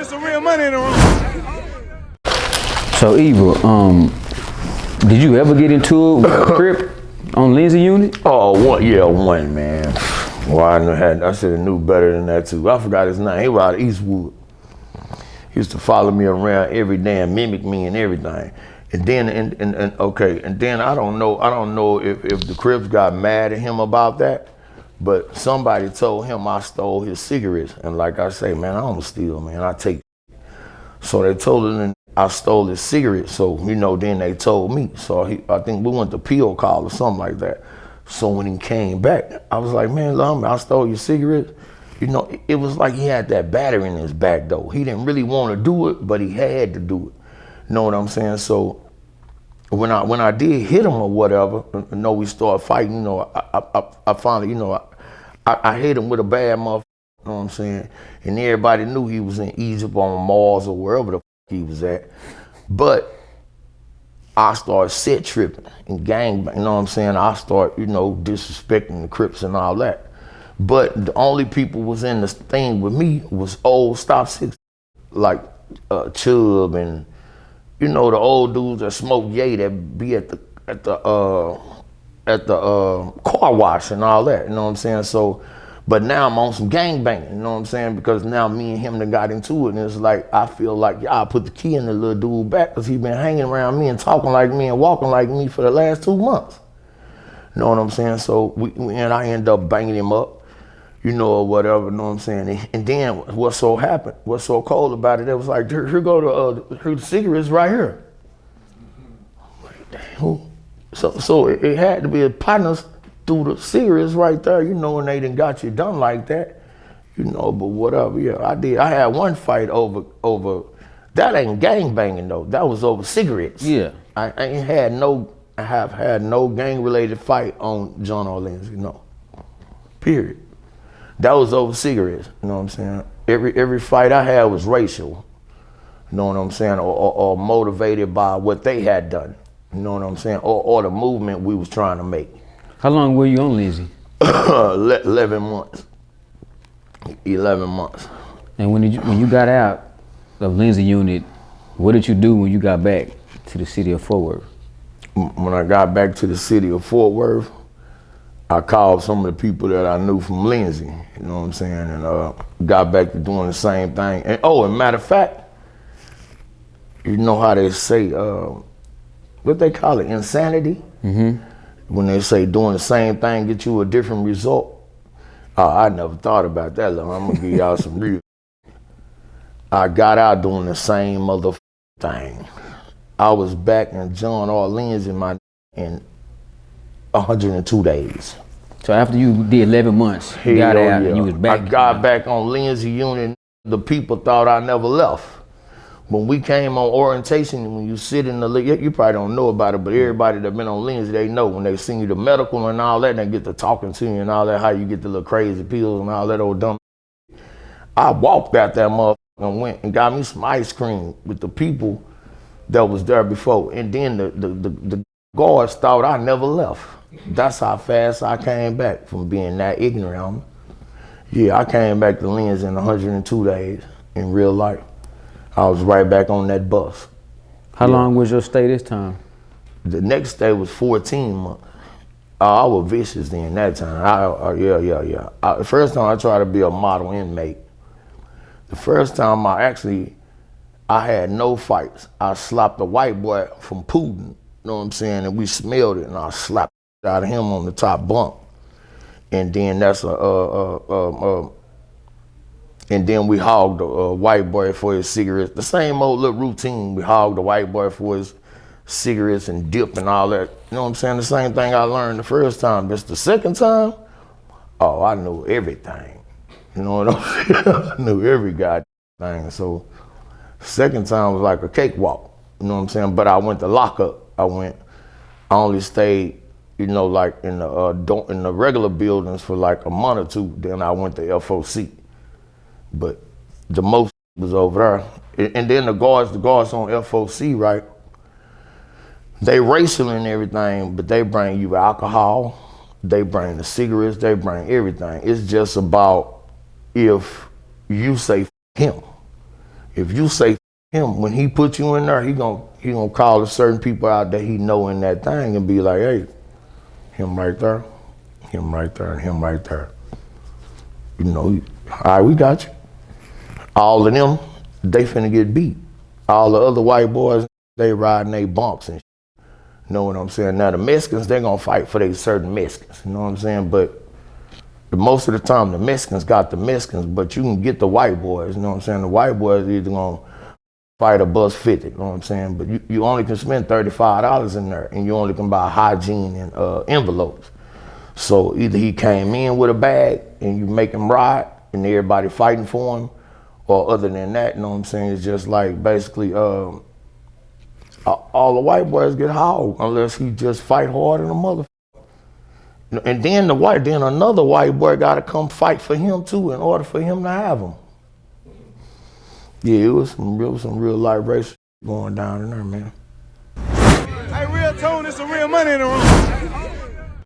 some real money in the room. So Eva, did you ever get into it with Crip on Lindsey Unit? Oh, one, man. Well, I should have knew better than that too. I forgot his name. He was out of Eastwood. He used to follow me around every day and mimic me and everything. And then and then I don't know if the Crips got mad at him about that, but somebody told him I stole his cigarettes. And like I say, man, I don't steal, man. I take. So they told him I stole his cigarettes. So, then they told me. So I think we went to Peel Call or something like that. So when he came back, I was like, man, I stole your cigarettes. It was like he had that battery in his back though. He didn't really want to do it, but he had to do it. You know what I'm saying? So when I did hit him or whatever, we started fighting, I finally, I hit him with a bad motherfucker, you know what I'm saying? And everybody knew he was in Egypt on Mars or wherever the he was at. But I started set tripping and gangbang, you know what I'm saying? I started, disrespecting the Crips and all that. But the only people was in this thing with me was old Stop Six, like Chubb and, the old dudes that smoke yay that be at the car wash and all that, you know what I'm saying? So, but now I'm on some gangbanging, you know what I'm saying? Because now me and him done got into it, and it's like, I feel like y'all put the key in the little dude back because he been hanging around me and talking like me and walking like me for the last 2 months. You know what I'm saying? So and I end up banging him up, or whatever, you know what I'm saying? And then what's so cold about it, it was like, here go the cigarettes right here. So it had to be a partners through the cigarettes right there, and they done got you done like that, but whatever, yeah, I did. I had one fight over that ain't gang banging though, that was over cigarettes. Yeah. I have had no gang related fight on John or Lindsey, no, period. That was over cigarettes, you know what I'm saying? Every fight I had was racial, you know what I'm saying, or motivated by what they had done, you know what I'm saying, or the movement we was trying to make. How long were you on Lindsey? 11 months. 11 months. And when you got out of Lindsey Unit, what did you do when you got back to the city of Fort Worth? When I got back to the city of Fort Worth, I called some of the people that I knew from Lindsey, you know what I'm saying, and got back to doing the same thing. And as a matter of fact, you know how they say, what they call it, insanity? Mm-hmm. When they say doing the same thing get you a different result. I never thought about that. Look, I'm gonna give y'all some real. I got out doing the same mother thing. I was back in John Orleans in 102 days. So after you did 11 months, you got out and you was back? I got back on Lindsey Unit. The people thought I never left. When we came on orientation, when you sit in the, you probably don't know about it, but everybody that been on Lindsey, they know when they send you the medical and all that, they get to talking to you and all that, how you get the little crazy pills and all that old dumb. I walked out that motherfucker and went and got me some ice cream with the people that was there before. And then the guards thought I never left. That's how fast I came back from being that ignorant. Yeah, I came back to Lindsey in 102 days in real life. I was right back on that bus. How long was your stay this time? The next day was 14 months. I was vicious then that time. The first time I tried to be a model inmate. The first time I had no fights. I slapped a white boy from Putin, you know what I'm saying? And we smelled it and I slapped out of him on the top bunk. And then and then we hogged a white boy for his cigarettes. The same old little routine. We hogged the white boy for his cigarettes and dip and all that. You know what I'm saying? The same thing I learned the first time. Just the second time, I knew everything. You know what I'm saying? I knew every goddamn thing. So second time was like a cakewalk. You know what I'm saying? But I went to lockup. I only stayed, like in the regular buildings for like a month or two. Then I went to FOC. But the most was over there. And then the guards on FOC, right? They racial and everything, but they bring you alcohol, they bring the cigarettes, they bring everything. It's just about if you say him. If you say him, when he put you in there, he gonna call certain people out that he know in that thing and be like, hey, him right there, him right there, and him right there. You know, all right, we got you. All of them, they finna get beat. All the other white boys, they riding they bumps and shit. You know what I'm saying? Now the Mexicans, they gonna fight for they certain Mexicans, you know what I'm saying? But most of the time, the Mexicans got the Mexicans, but you can get the white boys, you know what I'm saying? The white boys either gonna fight or bust 50, you know what I'm saying? But you only can spend $35 in there, and you only can buy hygiene and envelopes. So either he came in with a bag and you make him ride and everybody fighting for him, or other than that, you know what I'm saying? It's just like basically all the white boys get hauled unless he just fight hard than a motherfucker. And then another white boy gotta come fight for him too in order for him to have him. Yeah, it was some real life race going down in there, man. Hey, real tone, there's some real money in the room.